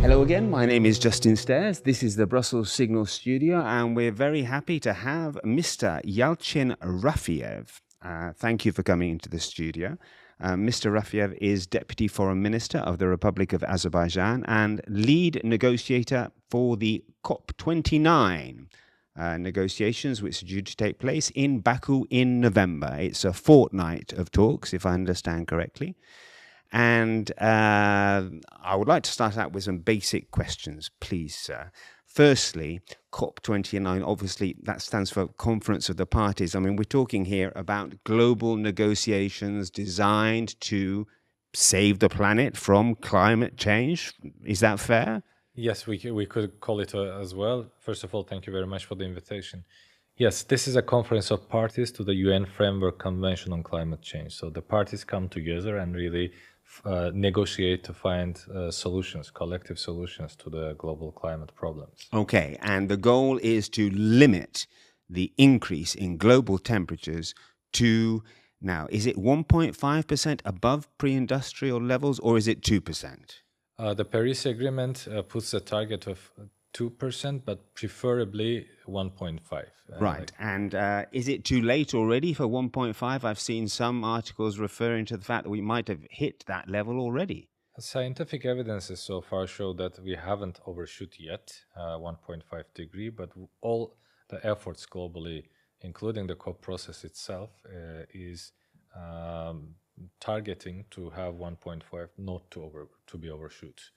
Hello again, my name is Justin Stairs. This is the Brussels Signal Studio, and we're very happy to have Mr. Yalchin Rafiyev. Thank you for coming into the studio. Mr. Rafiev is Deputy Foreign Minister of the Republic of Azerbaijan and lead negotiator for the COP29 negotiations, which are due to take place in Baku in November. It's a fortnight of talks, if I understand correctly. And I would like to start out with some basic questions, please, sir. Firstly, COP29, obviously that stands for Conference of the Parties. I mean, we're talking here about global negotiations designed to save the planet from climate change. Is that fair? Yes, we could call it as well. First of all, thank you very much for the invitation. Yes, this is a conference of parties to the UN Framework Convention on Climate Change. So the parties come together and really negotiate to find solutions, collective solutions to the global climate problems. Okay, and the goal is to limit the increase in global temperatures to, now, is it 1.5% above pre-industrial levels or is it 2%? The Paris Agreement puts a target of 2%, but preferably 1.5. Right. And is it too late already for 1.5? I've seen some articles referring to the fact that we might have hit that level already. Scientific evidences so far show that we haven't overshoot yet 1.5 degree, but all the efforts globally, including the COP process itself, is targeting to have 1.5 not to be overshoot,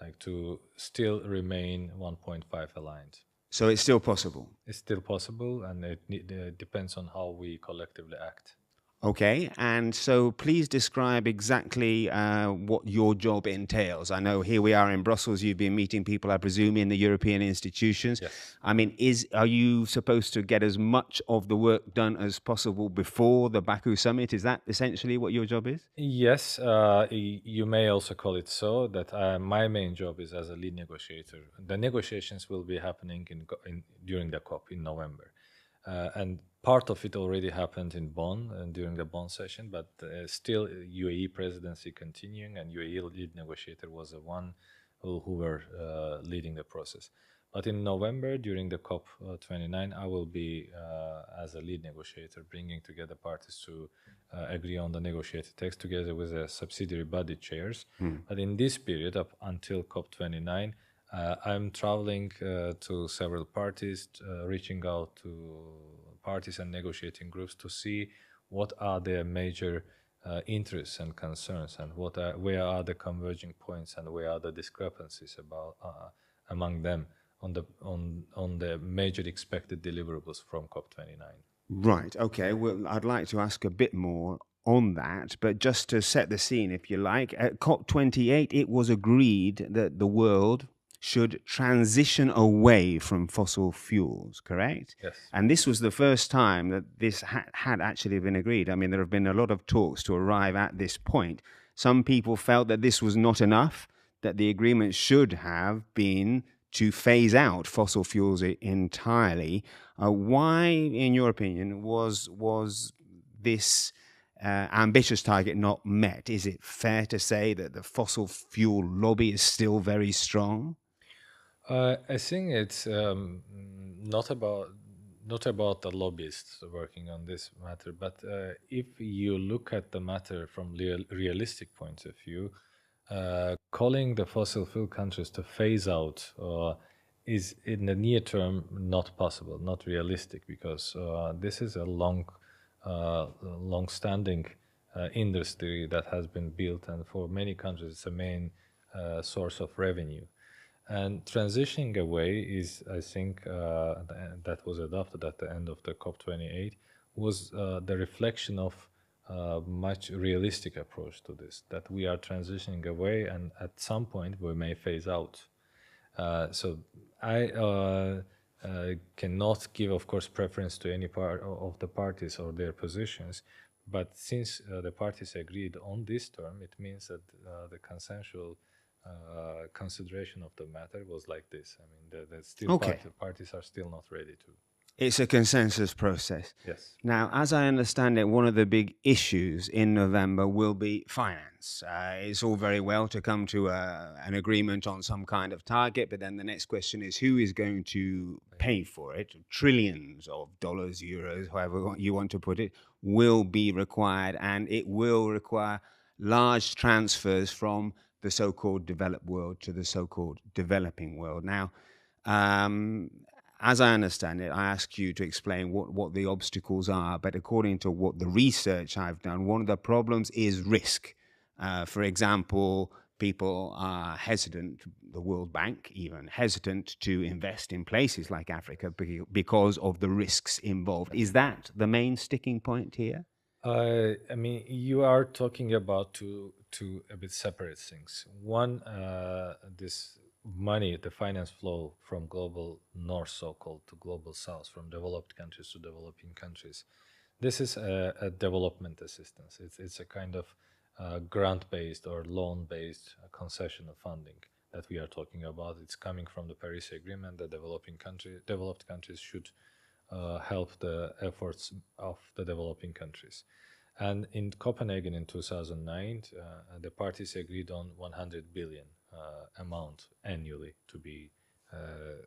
like to still remain 1.5 aligned. So it's still possible? It's still possible, and it depends on how we collectively act. Okay, and so please describe exactly what your job entails. I know here we are in Brussels, you've been meeting people, I presume, in the European institutions. Yes. I mean, are you supposed to get as much of the work done as possible before the Baku summit? Is that essentially what your job is? Yes, you may also call it so, that my main job is as a lead negotiator. The negotiations will be happening during the COP in November. And part of it already happened in Bonn and during the Bonn session, but still UAE presidency continuing, and UAE lead negotiator was the one who were leading the process. But in November, during the COP29, I will be, as a lead negotiator, bringing together parties to agree on the negotiated text together with the subsidiary body chairs. But in this period, up until COP29, I'm traveling to several parties, reaching out to parties and negotiating groups to see what are their major interests and concerns, and where are the converging points, and where are the discrepancies among them on the major expected deliverables from COP29. Right, okay. Well, I'd like to ask a bit more on that, but just to set the scene, if you like, at COP28, it was agreed that the world should transition away from fossil fuels, correct? Yes. And this was the first time that this had actually been agreed. I mean, there have been a lot of talks to arrive at this point. Some people felt that this was not enough, that the agreement should have been to phase out fossil fuels entirely. Why, in your opinion, was this ambitious target not met? Is it fair to say that the fossil fuel lobby is still very strong? I think it's not about the lobbyists working on this matter, but if you look at the matter from realistic point of view, calling the fossil fuel countries to phase out is in the near term not possible, not realistic, because this is a long-standing industry that has been built, and for many countries it's a main source of revenue. And transitioning away is, I think, that was adopted at the end of the COP28, was the reflection of much realistic approach to this, that we are transitioning away and at some point we may phase out. So I cannot give, of course, preference to any part of the parties or their positions, but since the parties agreed on this term, it means that the consensual consideration of the matter was like this. I mean, the still Okay. parties are still not ready to. It's a consensus process. Yes. Now, as I understand it, one of the big issues in November will be finance. It's all very well to come to an agreement on some kind of target, but then the next question is who is going to pay for it? Trillions of dollars, euros, however you want to put it, will be required, and it will require large transfers from the so-called developed world to the so-called developing world. Now, um, as I understand it, I ask you to explain what the obstacles are, but according to what the research I've done, one of the problems is risk. For example, people are hesitant, the World Bank even hesitant to invest in places like Africa because of the risks involved. Is that the main sticking point here? I mean, you are talking about two a bit separate things. One, this money, the finance flow from global north, so-called, to global south, from developed countries to developing countries. This is a development assistance. It's a kind of grant-based or loan-based concession of funding that we are talking about. It's coming from the Paris Agreement that developed countries should help the efforts of the developing countries. And in Copenhagen in 2009, the parties agreed on 100 billion amount annually to be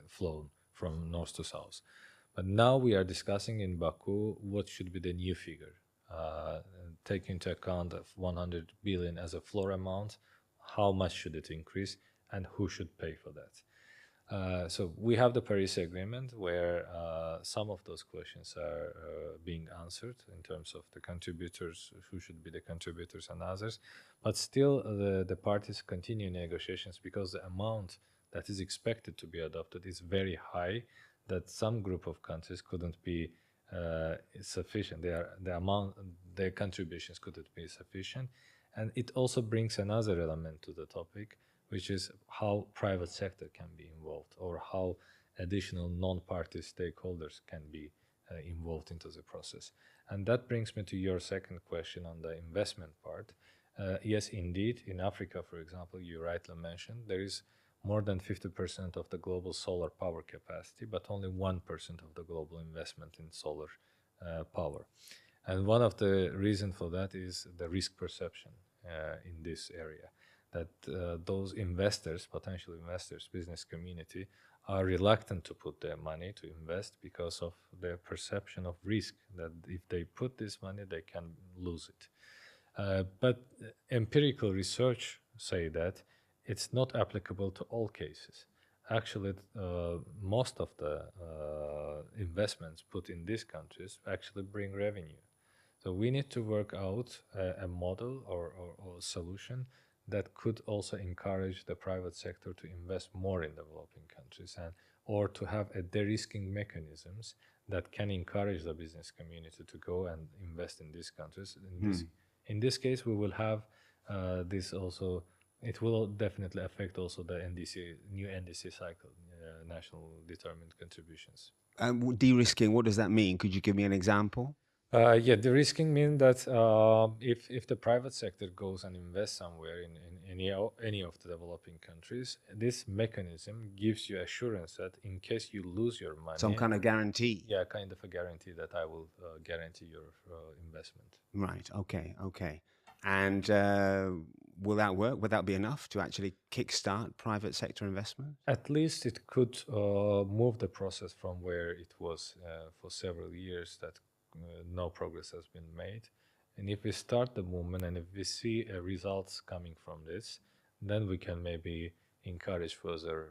flown from north to south. But now we are discussing in Baku what should be the new figure. Take into account of 100 billion as a floor amount, how much should it increase, and who should pay for that? So we have the Paris Agreement where some of those questions are being answered in terms of the contributors, who should be the contributors and others. But still, the parties continue negotiations because the amount that is expected to be adopted is very high, that some group of countries couldn't be sufficient. Their contributions couldn't be sufficient. And it also brings another element to the topic, which is how private sector can be involved or how additional non-party stakeholders can be involved into the process. And that brings me to your second question on the investment part. Yes, indeed, in Africa, for example, you rightly mentioned, there is more than 50% of the global solar power capacity, but only 1% of the global investment in solar power. And one of the reasons for that is the risk perception in this area, that those investors, potential investors, business community, are reluctant to put their money to invest because of their perception of risk, that if they put this money, they can lose it. But empirical research say that it's not applicable to all cases. Actually, most of the investments put in these countries actually bring revenue. So we need to work out a model or solution that could also encourage the private sector to invest more in developing countries, and or to have a de-risking mechanisms that can encourage the business community to go and invest in these countries. In this case, we will have this also. It will definitely affect also the new NDC cycle, national determined contributions. De-risking, what does that mean? Could you give me an example? Yeah, the risking means that if the private sector goes and invests somewhere in any of the developing countries, this mechanism gives you assurance that in case you lose your money, Some kind of guarantee. yeah, kind of a guarantee that I will guarantee your investment. Right. Okay. Okay. And will that work? Would that be enough to actually kickstart private sector investment? At least it could move the process from where it was for several years that no progress has been made. And if we start the movement and if we see results coming from this, then we can maybe encourage further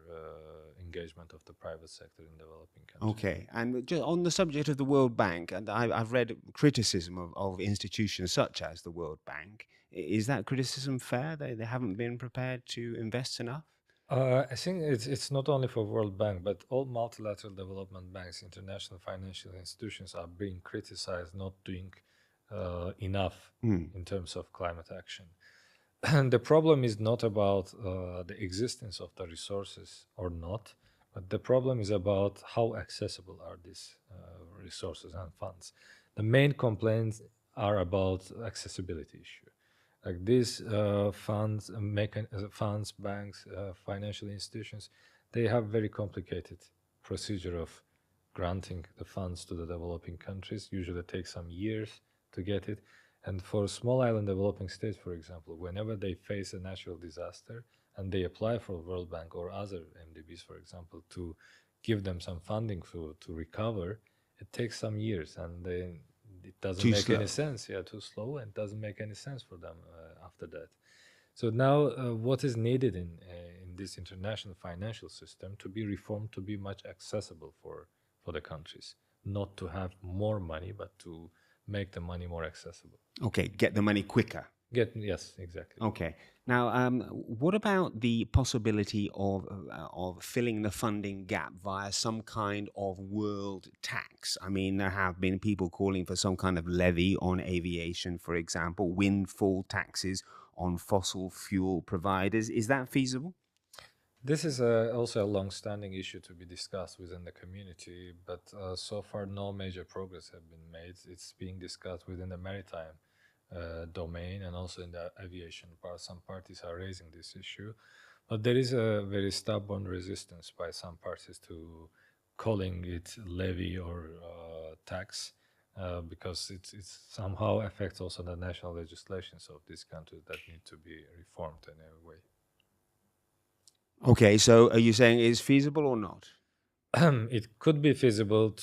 engagement of the private sector in developing countries. Okay, and just on the subject of the World Bank, and I've read criticism of institutions such as the World Bank. Is that criticism fair? They haven't been prepared to invest enough? I think it's not only for World Bank, but all multilateral development banks, international financial institutions are being criticized not doing enough in terms of climate action. And the problem is not about the existence of the resources or not, but the problem is about how accessible are these resources and funds. The main complaints are about accessibility issue. Like these funds, banks, financial institutions, they have very complicated procedure of granting the funds to the developing countries. Usually it takes some years to get it. And for small island developing states, for example, whenever they face a natural disaster and they apply for World Bank or other MDBs, for example, to give them some funding to recover, it takes some years, and then it doesn't Too make slow. any sense. Yeah, too slow, and it doesn't make any sense for them after that. So now, what is needed in this international financial system to be reformed to be much accessible for the countries, not to have more money, but to make the money more accessible. Okay, get the money quicker. Yes, exactly. Okay. Now, what about the possibility of filling the funding gap via some kind of world tax? I mean, there have been people calling for some kind of levy on aviation, for example, windfall taxes on fossil fuel providers. Is that feasible? This is also a long-standing issue to be discussed within the community, but so far no major progress have been made. It's being discussed within the maritime domain and also in the aviation part. Some parties are raising this issue, but there is a very stubborn resistance by some parties to calling it levy or tax because it somehow affects also the national legislations of these countries that need to be reformed in a way. Okay, so are you saying it is feasible or not? It could be feasible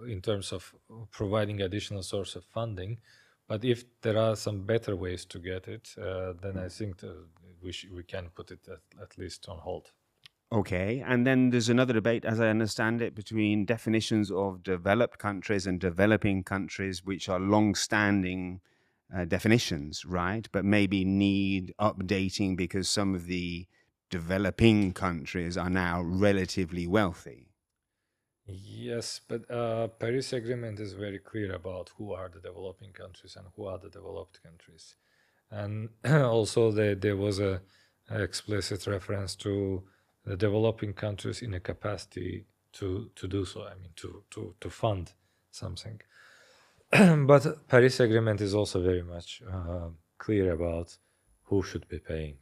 in terms of providing additional source of funding, but if there are some better ways to get it, then I think we can put it at least on hold. Okay, and then there's another debate, as I understand it, between definitions of developed countries and developing countries, which are long-standing definitions, right? But maybe need updating because some of the developing countries are now relatively wealthy. Yes, but Paris Agreement is very clear about who are the developing countries and who are the developed countries, and also there was a explicit reference to the developing countries in a capacity to do so. I mean, to fund something. But Paris Agreement is also very much clear about who should be paying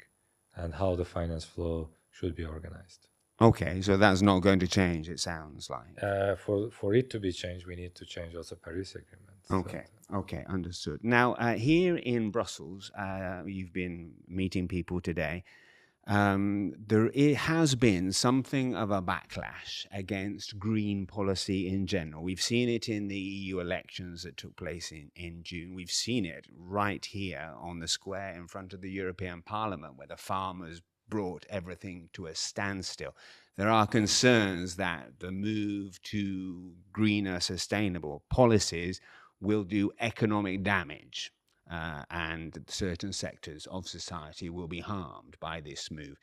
and how the finance flow should be organized. Okay, so that's not going to change, it sounds like. For it to be changed, we need to change also Paris Agreement. Okay, okay, understood. Now, here in Brussels, you've been meeting people today. It has been something of a backlash against green policy in general. We've seen it in the EU elections that took place in June. We've seen it right here on the square in front of the European Parliament, where the farmers brought everything to a standstill. There are concerns that the move to greener, sustainable policies will do economic damage. And certain sectors of society will be harmed by this move.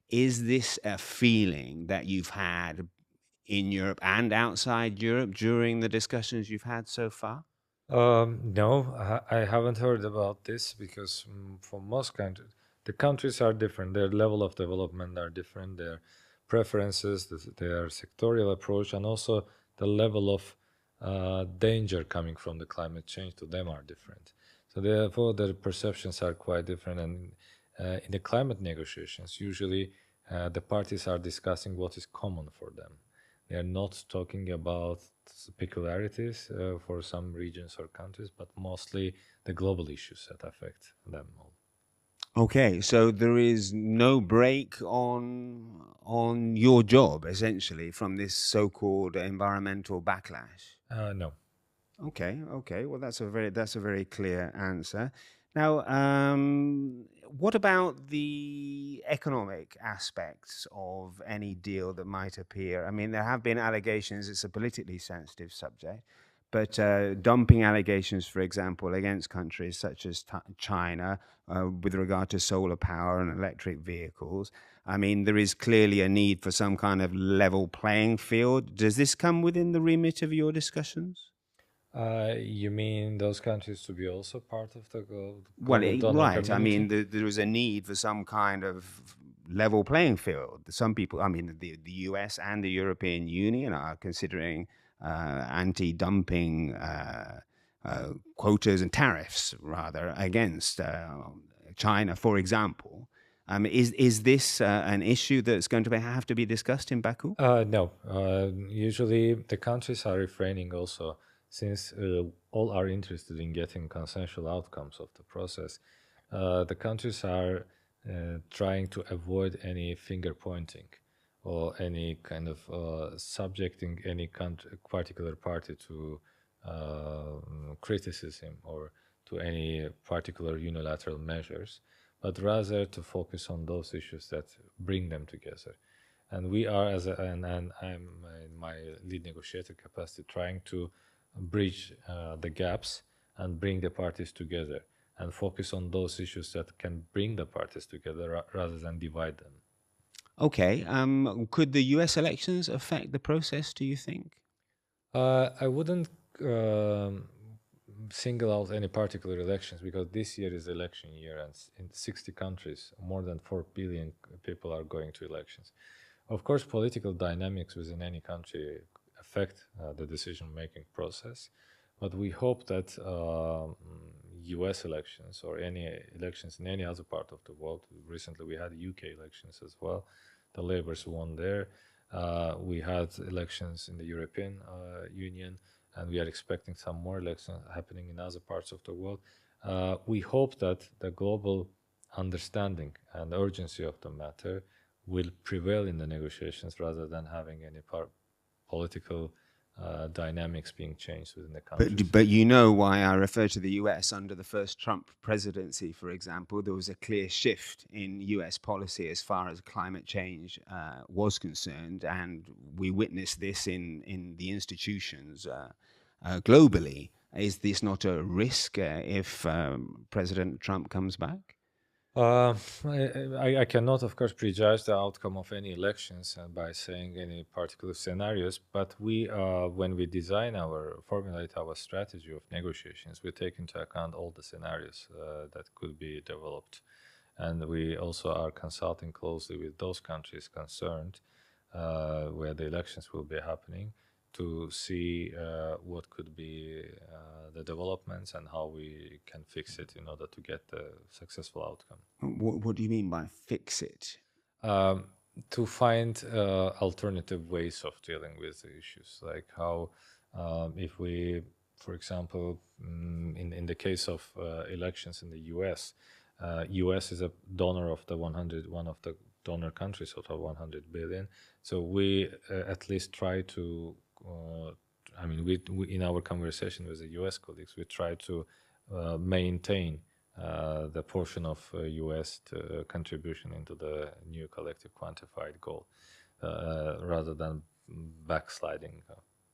Is this a feeling that you've had in Europe and outside Europe during the discussions you've had so far? No, I haven't heard about this because for most countries, the countries are different. Their level of development are different. Their preferences, their sectorial approach, and also the level of danger coming from the climate change to them are different. So therefore, their perceptions are quite different. And in the climate negotiations, usually the parties are discussing what is common for them. They are not talking about peculiarities for some regions or countries, but mostly the global issues that affect them all. Okay, so there is no break on your job essentially from this so-called environmental backlash. No. Okay, okay. Well, that's a very clear answer. Now, what about the economic aspects of any deal that might appear? I mean, there have been allegations. It's a politically sensitive subject, but dumping allegations, for example, against countries such as China with regard to solar power and electric vehicles. I mean, there is clearly a need for some kind of level playing field. Does this come within the remit of your discussions? You mean those countries to be also part of the Well, global donor right. I community? mean, there is a need for some kind of level playing field. Some people, I mean, the US and the European Union are considering anti-dumping quotas and tariffs, rather, against China, for example. Is this an issue that's going to have to be discussed in Baku? No. Usually the countries are refraining also, since all are interested in getting consensual outcomes of the process. The countries are trying to avoid any finger pointing or any kind of subjecting any particular party to criticism or to any particular unilateral measures, but rather to focus on those issues that bring them together. And we are, and I'm in my lead negotiator capacity, trying to bridge the gaps and bring the parties together and focus on those issues that can bring the parties together rather than divide them. Okay. Could the US elections affect the process, do you think? I wouldn't single out any particular elections, because this year is election year, and in 60 countries, more than 4 billion people are going to elections. Of course, political dynamics within any country affect the decision-making process, but we hope that U.S. elections or any elections in any other part of the world. Recently, we had UK elections as well. The Labours won there. We had elections in the European Union, and we are expecting some more elections happening in other parts of the world. We hope that the global understanding and urgency of the matter will prevail in the negotiations rather than having any political dynamics being changed within the country. But you know why I refer to the US. Under the first Trump presidency, for example, there was a clear shift in US policy as far as climate change was concerned, and we witnessed this in the institutions globally. Is this not a risk if President Trump comes back? I cannot, of course, prejudge the outcome of any elections by saying any particular scenarios. But we, when we formulate our strategy of negotiations, we take into account all the scenarios that could be developed, and we also are consulting closely with those countries concerned where the elections will be happening, to see what could be the developments and how we can fix it in order to get the successful outcome. What do you mean by fix it? To find alternative ways of dealing with the issues, like how if we, for example, in the case of elections in the US, US is a donor of the one of the donor countries out of 100 billion. So we at least try to we in our conversation with the U.S. colleagues, we try to maintain the portion of U.S. contribution into the new collective quantified goal, rather than backsliding.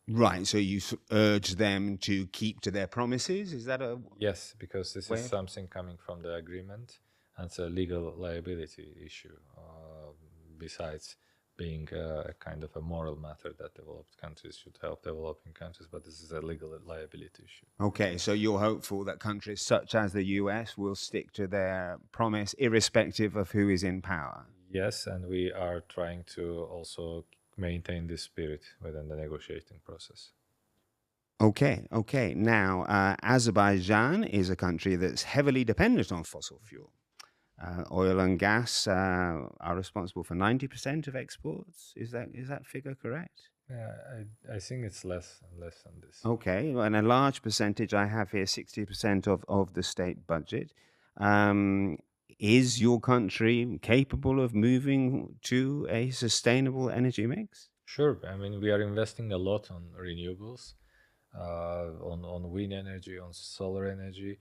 Right. So you urge them to keep to their promises. Is that a Yes, because this is something coming from the agreement, and it's a legal liability issue. Besides being a kind of a moral matter that developed countries should help developing countries, but this is a legal liability issue. Okay, so you're hopeful that countries such as the US will stick to their promise irrespective of who is in power? Yes, and we are trying to also maintain this spirit within the negotiating process. Okay. Now, Azerbaijan is a country that's heavily dependent on fossil fuel. Oil and gas are responsible for 90% of exports. Is that figure correct? I think it's less than this. Okay, and a large percentage, I have here 60% of the state budget. Is your country capable of moving to a sustainable energy mix? Sure. We are investing a lot on renewables, on wind energy, on solar energy.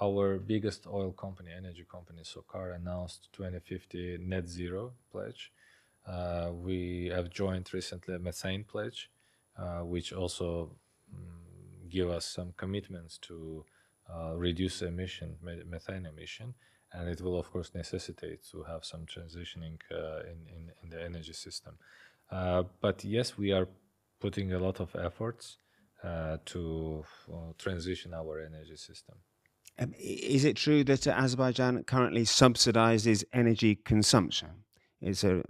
Our biggest oil company, energy company, SOCAR, announced 2050 net zero pledge. We have joined recently a methane pledge, which also give us some commitments to reduce methane emission, and it will of course necessitate to have some transitioning in the energy system. But yes, we are putting a lot of efforts to transition our energy system. Is it true that Azerbaijan currently subsidizes energy consumption? It's a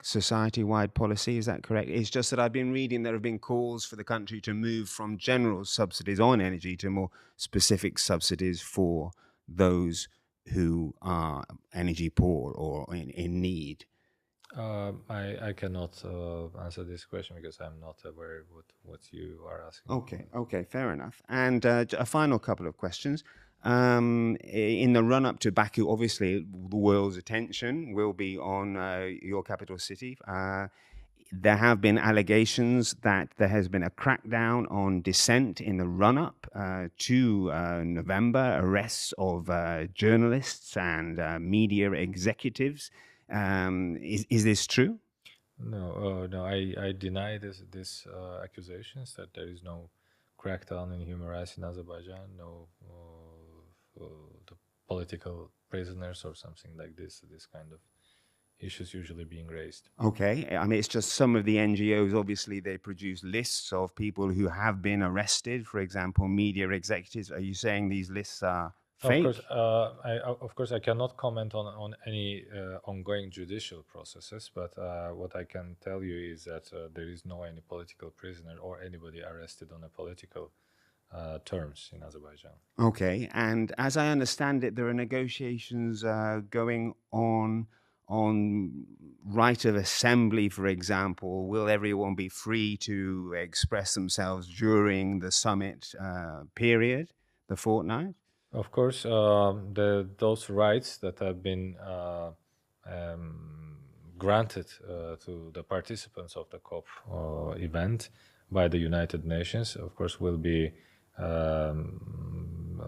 society-wide policy, is that correct? It's just that I've been reading there have been calls for the country to move from general subsidies on energy to more specific subsidies for those who are energy poor or in need? I cannot answer this question because I'm not aware what you are asking. Okay, fair enough. And a final couple of questions. In the run up to Baku, obviously, the world's attention will be on your capital city. There have been allegations that there has been a crackdown on dissent in the run up to November, arrests of journalists and media executives. Is this true? No. I deny this accusations that there is no crackdown in human rights in Azerbaijan, no the political prisoners or something like this. This kind of issues usually being raised. Okay, I mean, it's just some of the NGOs, obviously, they produce lists of people who have been arrested, for example, media executives. Are you saying these lists are fake? Of course, I cannot comment on any ongoing judicial processes, but what I can tell you is that there is no any political prisoner or anybody arrested on a political terms in Azerbaijan. Okay, and as I understand it, there are negotiations going on right of assembly, for example. Will everyone be free to express themselves during the summit period, the fortnight? Of course, those rights that have been granted to the participants of the COP event by the United Nations, of course, will be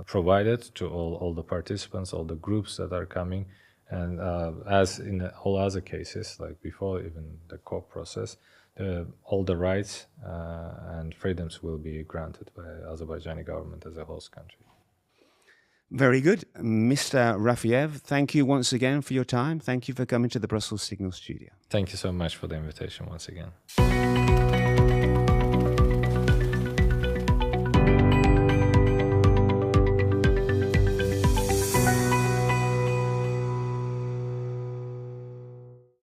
provided to all the participants, all the groups that are coming. And as in all other cases, like before even the COP process, all the rights and freedoms will be granted by Azerbaijani government as a host country. Very good. Mr. Rafiyev, thank you once again for your time. Thank you for coming to the Brussels Signal Studio. Thank you so much for the invitation once again.